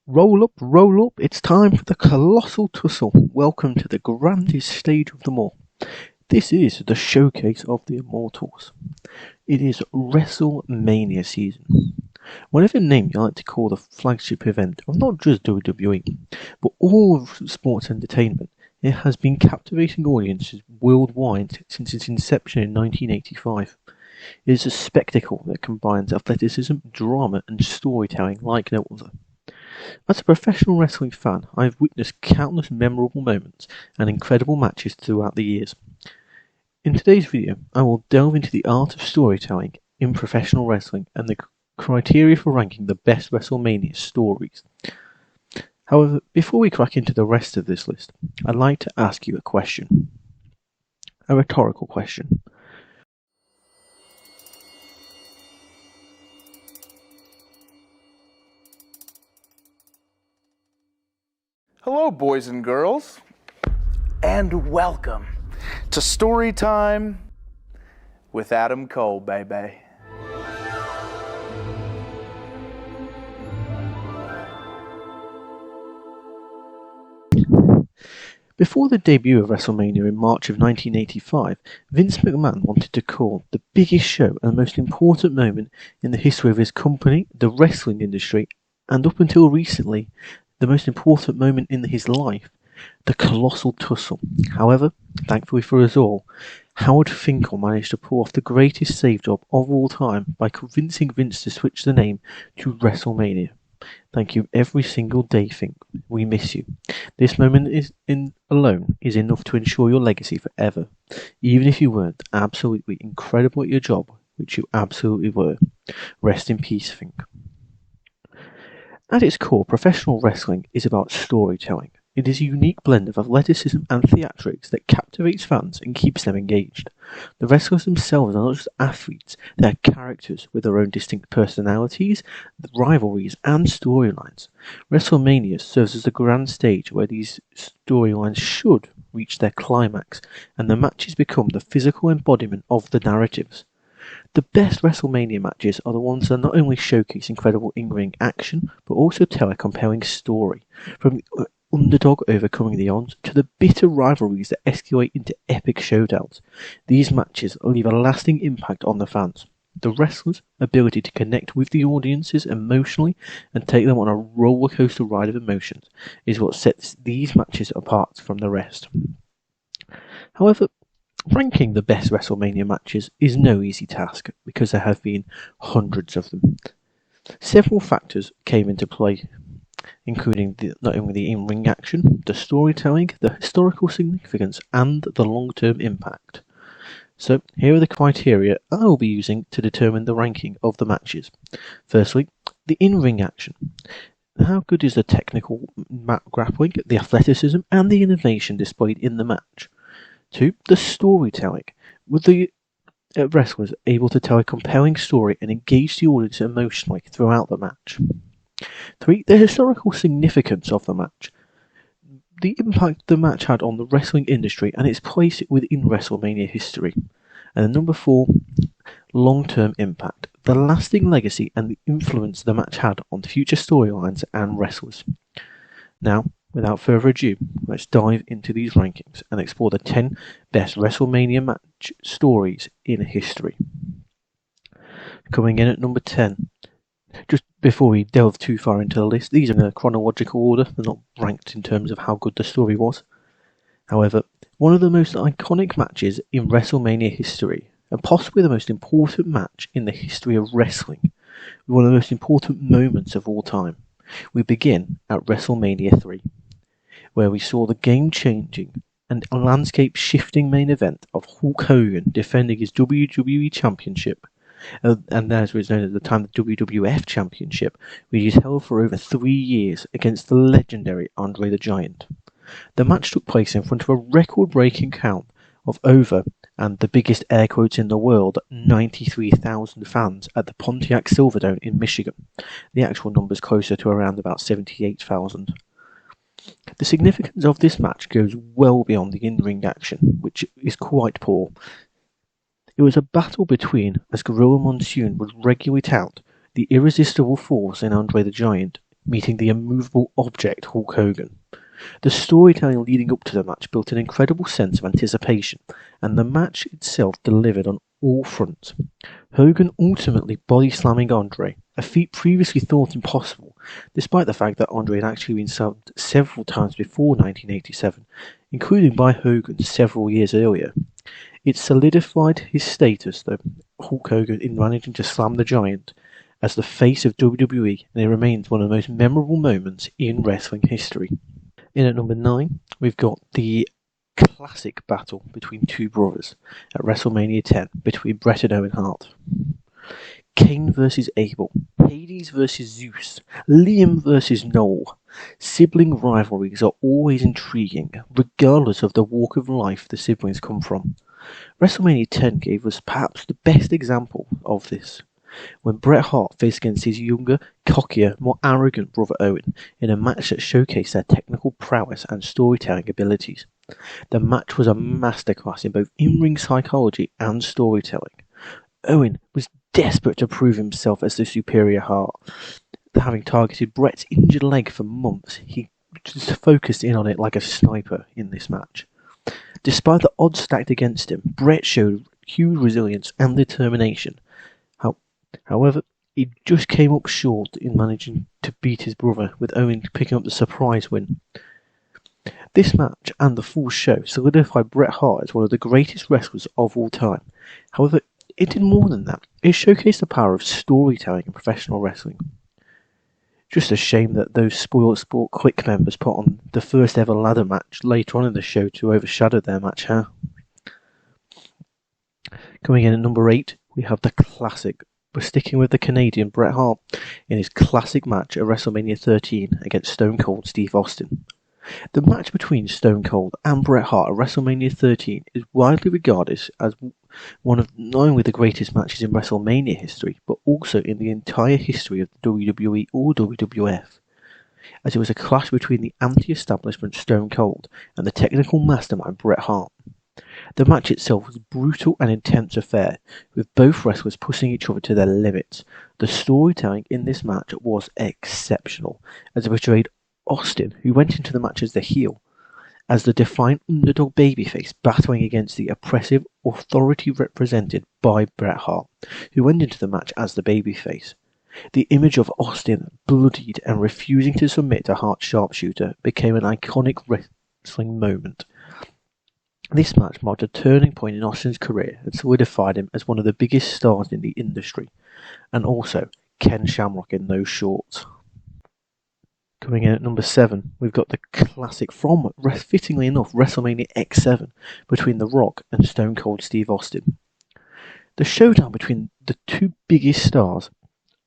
Roll up, it's time for the colossal tussle. Welcome to the grandest stage of them all. This is the showcase of the Immortals. It is WrestleMania season. Whatever name you like to call the flagship event of not just WWE, but all of sports entertainment, it has been captivating audiences worldwide since its inception in 1985. It is a spectacle that combines athleticism, drama, and storytelling like no other. As a professional wrestling fan, I have witnessed countless memorable moments and incredible matches throughout the years. In today's video, I will delve into the art of storytelling in professional wrestling and the criteria for ranking the best WrestleMania stories. However, before we crack into the rest of this list, I'd like to ask you a question. A rhetorical question. Hello, boys and girls, and welcome to Story Time with Adam Cole, baby. Before the debut of WrestleMania in March of 1985, Vince McMahon wanted to call the biggest show and the most important moment in the history of his company, the wrestling industry, and up until recently, the most important moment in his life, the colossal tussle. However, thankfully for us all, Howard Finkel managed to pull off the greatest save job of all time by convincing Vince to switch the name to WrestleMania. Thank you every single day, Fink. We miss you. This moment alone is enough to ensure your legacy forever, even if you weren't absolutely incredible at your job, which you absolutely were. Rest in peace, Fink. At its core, professional wrestling is about storytelling. It is a unique blend of athleticism and theatrics that captivates fans and keeps them engaged. The wrestlers themselves are not just athletes, they are characters with their own distinct personalities, rivalries, and storylines. WrestleMania serves as the grand stage where these storylines should reach their climax, and the matches become the physical embodiment of the narratives. The best WrestleMania matches are the ones that not only showcase incredible in-ring action, but also tell a compelling story. From the underdog overcoming the odds to the bitter rivalries that escalate into epic showdowns, these matches leave a lasting impact on the fans. The wrestlers' ability to connect with the audiences emotionally and take them on a roller coaster ride of emotions is what sets these matches apart from the rest. However, ranking the best WrestleMania matches is no easy task because there have been hundreds of them. Several factors came into play, including not only the in-ring action, the storytelling, the historical significance, and the long-term impact. So here are the criteria I will be using to determine the ranking of the matches. Firstly, the in-ring action. How good is the technical grappling, the athleticism, and the innovation displayed in the match? 2. The storytelling. Were the wrestlers able to tell a compelling story and engage the audience emotionally throughout the match? 3. The historical significance of the match. The impact the match had on the wrestling industry and its place within WrestleMania history. And number 4, long-term impact. The lasting legacy and the influence the match had on future storylines and wrestlers. Now, without further ado, let's dive into these rankings and explore the 10 best WrestleMania match stories in history. Coming in at number 10. Just before we delve too far into the list, these are in a chronological order, they're not ranked in terms of how good the story was. However, one of the most iconic matches in WrestleMania history, and possibly the most important match in the history of wrestling, one of the most important moments of all time. We begin at WrestleMania 3, where we saw the game-changing and landscape-shifting main event of Hulk Hogan defending his WWE Championship, and as was known at the time, the WWF Championship, which is held for over 3 years against the legendary Andre the Giant. The match took place in front of a record-breaking count of over, and the biggest air quotes in the world, 93,000 fans at the Pontiac Silverdome in Michigan. The actual number is closer to around about 78,000. The significance of this match goes well beyond the in-ring action, which is quite poor. It was a battle between, as Gorilla Monsoon would regularly tout, the irresistible force in Andre the Giant meeting the immovable object Hulk Hogan. The storytelling leading up to the match built an incredible sense of anticipation, and the match itself delivered on all fronts. Hogan ultimately body-slamming Andre, a feat previously thought impossible, despite the fact that Andre had actually been subbed several times before 1987, including by Hogan several years earlier. It solidified his status, though, Hulk Hogan, in managing to slam the Giant as the face of WWE, and it remains one of the most memorable moments in wrestling history. In at number 9, we've got the classic battle between two brothers at WrestleMania 10 between Bret and Owen Hart. Cain versus Abel, Hades versus Zeus, Liam versus Noel. Sibling rivalries are always intriguing, regardless of the walk of life the siblings come from. WrestleMania 10 gave us perhaps the best example of this, when Bret Hart faced against his younger, cockier, more arrogant brother Owen in a match that showcased their technical prowess and storytelling abilities. The match was a masterclass in both in-ring psychology and storytelling. Owen was desperate to prove himself as the superior Hart. Having targeted Bret's injured leg for months, he just focused in on it like a sniper in this match. Despite the odds stacked against him, Bret showed huge resilience and determination. However, he just came up short in managing to beat his brother, with Owen picking up the surprise win. This match and the full show solidified Bret Hart as one of the greatest wrestlers of all time. However, it did more than that. It showcased the power of storytelling in professional wrestling. Just a shame that those Spoiled Sport Click members put on the first ever ladder match later on in the show to overshadow their match, huh? Coming in at number 8, we have the classic. We're sticking with the Canadian Bret Hart in his classic match at WrestleMania 13 against Stone Cold Steve Austin. The match between Stone Cold and Bret Hart at WrestleMania 13 is widely regarded as one of not only the greatest matches in WrestleMania history, but also in the entire history of the WWE or WWF, as it was a clash between the anti-establishment Stone Cold and the technical mastermind Bret Hart. The match itself was a brutal and intense affair, with both wrestlers pushing each other to their limits. The storytelling in this match was exceptional, as it portrayed Austin, who went into the match as the heel, as the defiant underdog babyface battling against the oppressive authority represented by Bret Hart, who went into the match as the babyface. The image of Austin bloodied and refusing to submit to Hart's sharpshooter became an iconic wrestling moment. This match marked a turning point in Austin's career and solidified him as one of the biggest stars in the industry, and also Ken Shamrock in those shorts. Coming in at number 7, we've got the classic from, fittingly enough, WrestleMania X7 between The Rock and Stone Cold Steve Austin. The showdown between the two biggest stars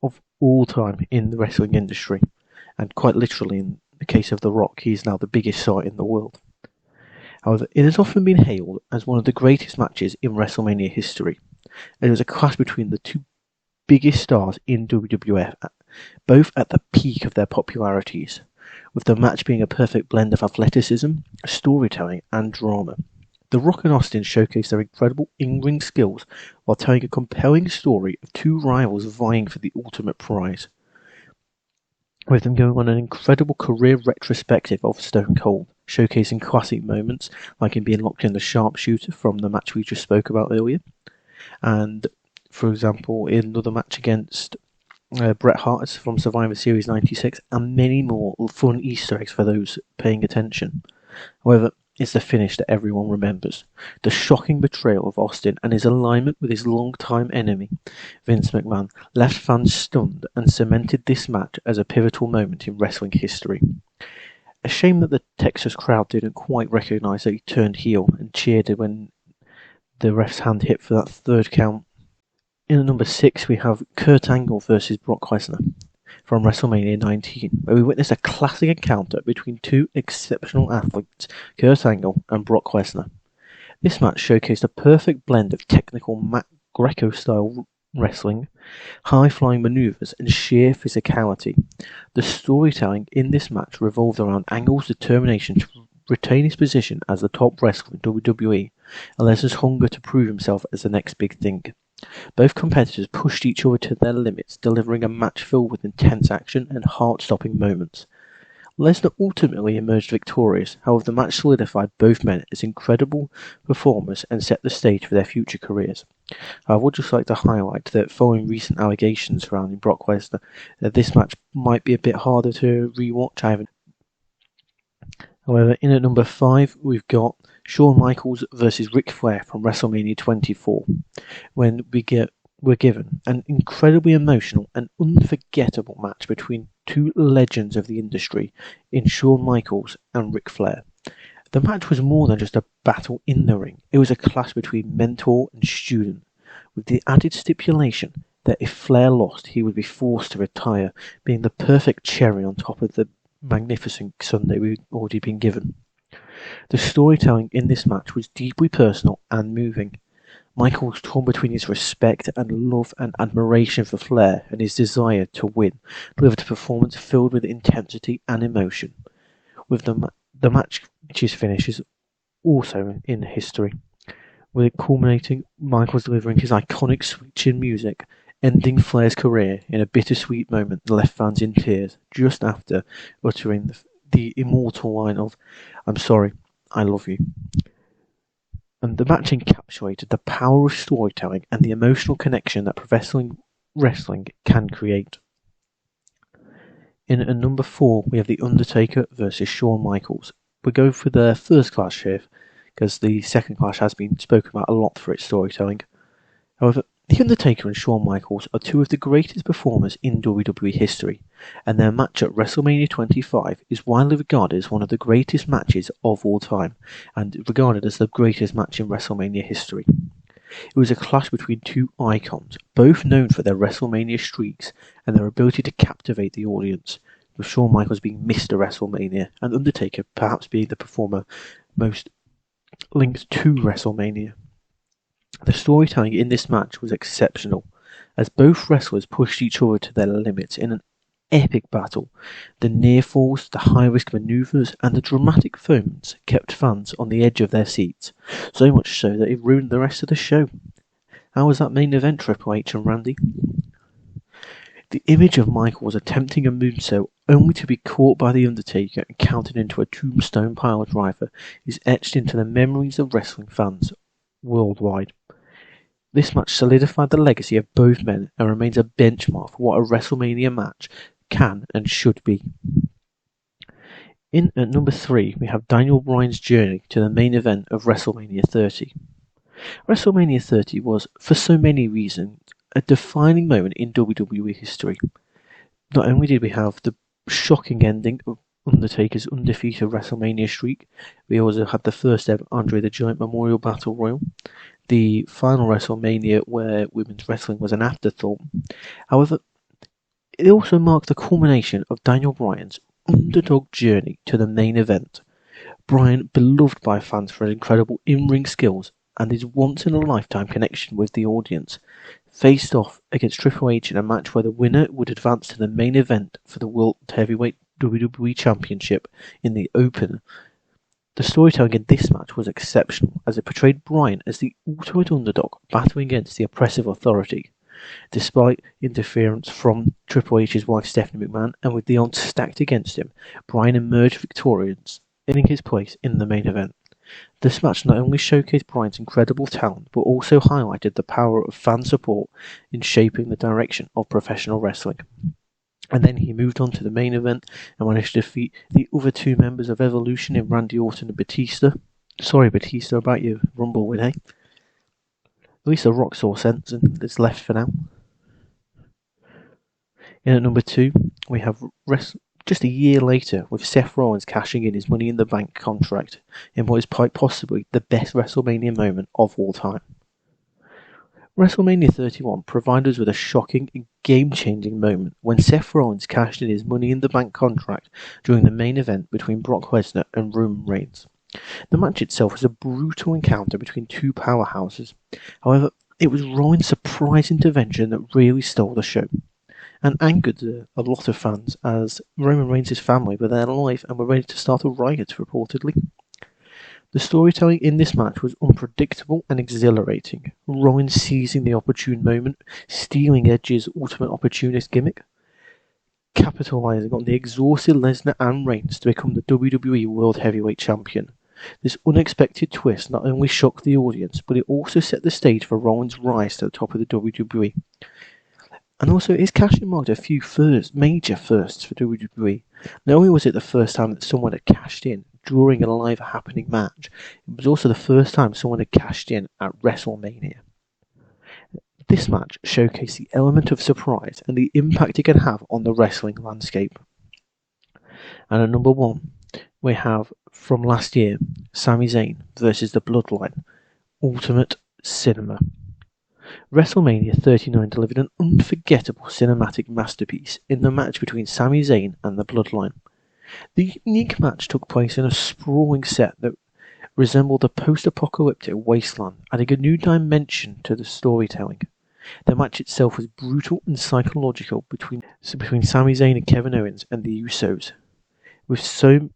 of all time in the wrestling industry, and quite literally in the case of The Rock, he is now the biggest star in the world. However, it has often been hailed as one of the greatest matches in WrestleMania history. It was a clash between the two biggest stars in WWF, both at the peak of their popularities, with the match being a perfect blend of athleticism, storytelling, and drama. The Rock and Austin showcased their incredible in-ring skills while telling a compelling story of two rivals vying for the ultimate prize, with them going on an incredible career retrospective of Stone Cold, showcasing classic moments like him being locked in the sharpshooter from the match we just spoke about earlier, and, for example, in another match against Bret Hart from Survivor Series 96, and many more fun Easter eggs for those paying attention. However, it's the finish that everyone remembers. The shocking betrayal of Austin and his alignment with his longtime enemy, Vince McMahon, left fans stunned and cemented this match as a pivotal moment in wrestling history. A shame that the Texas crowd didn't quite recognise that he turned heel and cheered when the ref's hand hit for that third count. In at number 6, we have Kurt Angle versus Brock Lesnar from WrestleMania 19, where we witnessed a classic encounter between two exceptional athletes, Kurt Angle and Brock Lesnar. This match showcased a perfect blend of technical Greco-style wrestling, high-flying maneuvers, and sheer physicality. The storytelling in this match revolved around Angle's determination to retain his position as the top wrestler in WWE, and Lesnar's hunger to prove himself as the next big thing. Both competitors pushed each other to their limits, delivering a match filled with intense action and heart-stopping moments. Lesnar ultimately emerged victorious, however the match solidified both men as incredible performers and set the stage for their future careers. I would just like to highlight that following recent allegations surrounding Brock Lesnar, this match might be a bit harder to rewatch. However, in at number 5, we've got Shawn Michaels versus Ric Flair from WrestleMania 24, when we're given an incredibly emotional and unforgettable match between two legends of the industry in Shawn Michaels and Ric Flair. The match was more than just a battle in the ring, it was a clash between mentor and student, with the added stipulation that if Flair lost, he would be forced to retire, being the perfect cherry on top of the magnificent Sunday we'd already been given. The storytelling in this match was deeply personal and moving. Michael was torn between his respect and love and admiration for Flair and his desire to win, delivered a performance filled with intensity and emotion. With the match's finish is also in history, with it culminating Michaels delivering his iconic switch in music, ending Flair's career in a bittersweet moment that left fans in tears just after uttering the immortal line of "I'm sorry, I love you." And the match encapsulated the power of storytelling and the emotional connection that professional wrestling can create. In at number 4, we have The Undertaker versus Shawn Michaels. We go for the first clash here, because the second clash has been spoken about a lot for its storytelling. However, The Undertaker and Shawn Michaels are two of the greatest performers in WWE history, and their match at WrestleMania 25 is widely regarded as one of the greatest matches of all time, and regarded as the greatest match in WrestleMania history. It was a clash between two icons, both known for their WrestleMania streaks and their ability to captivate the audience, with Shawn Michaels being Mr. WrestleMania, and Undertaker perhaps being the performer most linked to WrestleMania. The storytelling in this match was exceptional, as both wrestlers pushed each other to their limits in an epic battle. The near falls, the high risk maneuvers, and the dramatic moments kept fans on the edge of their seats, so much so that it ruined the rest of the show. How was that main event, Triple H and Randy? The image of Michaels attempting a moonsault only to be caught by The Undertaker and counted into a tombstone pile driver is etched into the memories of wrestling fans worldwide. This match solidified the legacy of both men and remains a benchmark for what a WrestleMania match can and should be. In at number 3, we have Daniel Bryan's journey to the main event of WrestleMania 30. WrestleMania 30 was, for so many reasons, a defining moment in WWE history. Not only did we have the shocking ending of Undertaker's undefeated WrestleMania streak, we also had the first ever Andre the Giant Memorial Battle Royal, the final WrestleMania where women's wrestling was an afterthought. However, it also marked the culmination of Daniel Bryan's underdog journey to the main event. Bryan, beloved by fans for his incredible in-ring skills and his once-in-a-lifetime connection with the audience, faced off against Triple H in a match where the winner would advance to the main event for the World Heavyweight WWE Championship in the opener. The storytelling in this match was exceptional, as it portrayed Bryan as the ultimate underdog battling against the oppressive authority. Despite interference from Triple H's wife Stephanie McMahon, and with the odds stacked against him, Bryan emerged victorious, winning his place in the main event. This match not only showcased Bryan's incredible talent, but also highlighted the power of fan support in shaping the direction of professional wrestling. And then he moved on to the main event and managed to defeat the other two members of Evolution in Randy Orton and Batista. Sorry, Batista, about your Rumble win, eh? At least the Rock saw sense and it's left for now. In at number 2, we have just a year later, with Seth Rollins cashing in his Money in the Bank contract in what is quite possibly the best WrestleMania moment of all time. WrestleMania 31 provided us with a shocking and game-changing moment when Seth Rollins cashed in his Money in the Bank contract during the main event between Brock Lesnar and Roman Reigns. The match itself was a brutal encounter between two powerhouses. However, it was Rollins' surprise intervention that really stole the show, and angered a lot of fans, as Roman Reigns' family were there live and were ready to start a riot, reportedly. The storytelling in this match was unpredictable and exhilarating. Rollins seizing the opportune moment, stealing Edge's ultimate opportunist gimmick, capitalizing on the exhausted Lesnar and Reigns to become the WWE World Heavyweight Champion. This unexpected twist not only shocked the audience, but it also set the stage for Rollins' rise to the top of the WWE. And also, his cash-in marked a few major firsts for WWE. Not only was it the first time that someone had cashed in during a live happening match, it was also the first time someone had cashed in at WrestleMania. This match showcased the element of surprise and the impact it can have on the wrestling landscape. And at number 1, we have, from last year, Sami Zayn versus the Bloodline, Ultimate Cinema. WrestleMania 39 delivered an unforgettable cinematic masterpiece in the match between Sami Zayn and the Bloodline. The unique match took place in a sprawling set that resembled a post-apocalyptic wasteland, adding a new dimension to the storytelling. The match itself was brutal and psychological between Sami Zayn and Kevin Owens and the Usos. With so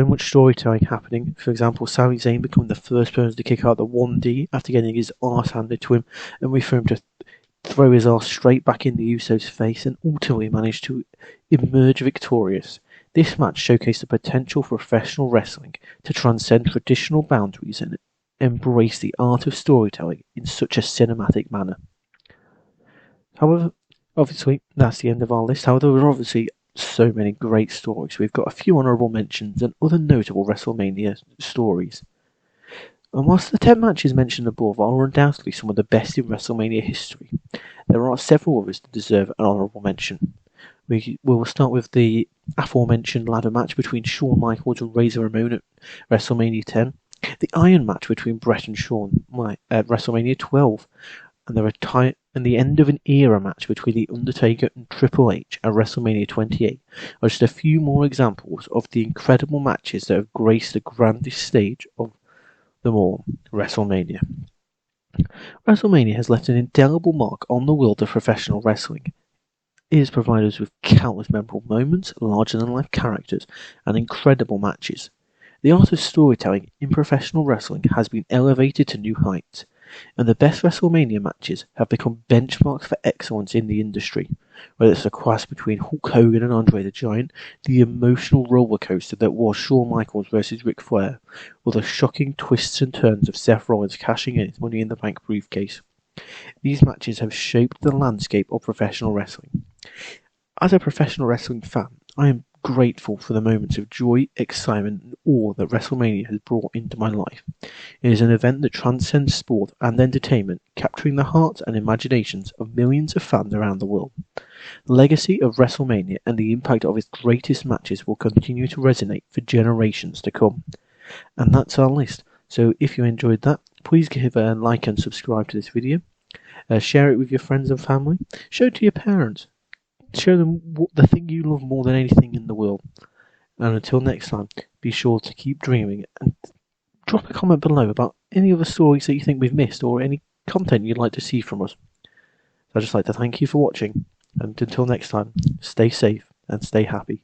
much storytelling happening, for example, Sami Zayn becoming the first person to kick out the 1D after getting his arse handed to him, and we for him to throw his arse straight back in the Usos' face and ultimately managed to emerge victorious. This match showcased the potential for professional wrestling to transcend traditional boundaries and embrace the art of storytelling in such a cinematic manner. However, obviously, that's the end of our list. However, there are obviously so many great stories. We've got a few honourable mentions and other notable WrestleMania stories. And whilst the 10 matches mentioned above are undoubtedly some of the best in WrestleMania history, there are several others that deserve an honourable mention. We will start with the aforementioned ladder match between Shawn Michaels and Razor Ramon at WrestleMania 10, the Iron match between Bret and Shawn at WrestleMania 12, and the end of an era match between The Undertaker and Triple H at WrestleMania 28 are just a few more examples of the incredible matches that have graced the grandest stage of them all, WrestleMania. WrestleMania has left an indelible mark on the world of professional wrestling. It has provided us with countless memorable moments, larger-than-life characters, and incredible matches. The art of storytelling in professional wrestling has been elevated to new heights, and the best WrestleMania matches have become benchmarks for excellence in the industry. Whether it's the clash between Hulk Hogan and Andre the Giant, the emotional rollercoaster that was Shawn Michaels versus Ric Flair, or the shocking twists and turns of Seth Rollins cashing in his Money in the Bank briefcase. These matches have shaped the landscape of professional wrestling. As a professional wrestling fan, I am grateful for the moments of joy, excitement, and awe that WrestleMania has brought into my life. It is an event that transcends sport and entertainment, capturing the hearts and imaginations of millions of fans around the world. The legacy of WrestleMania and the impact of its greatest matches will continue to resonate for generations to come. And that's our list. So if you enjoyed that, please give a like and subscribe to this video. Share it with your friends and family. Show it to your parents. Show them the thing you love more than anything in the world. And until next time, be sure to keep dreaming and drop a comment below about any other stories that you think we've missed or any content you'd like to see from us. I'd just like to thank you for watching, and until next time, stay safe and stay happy.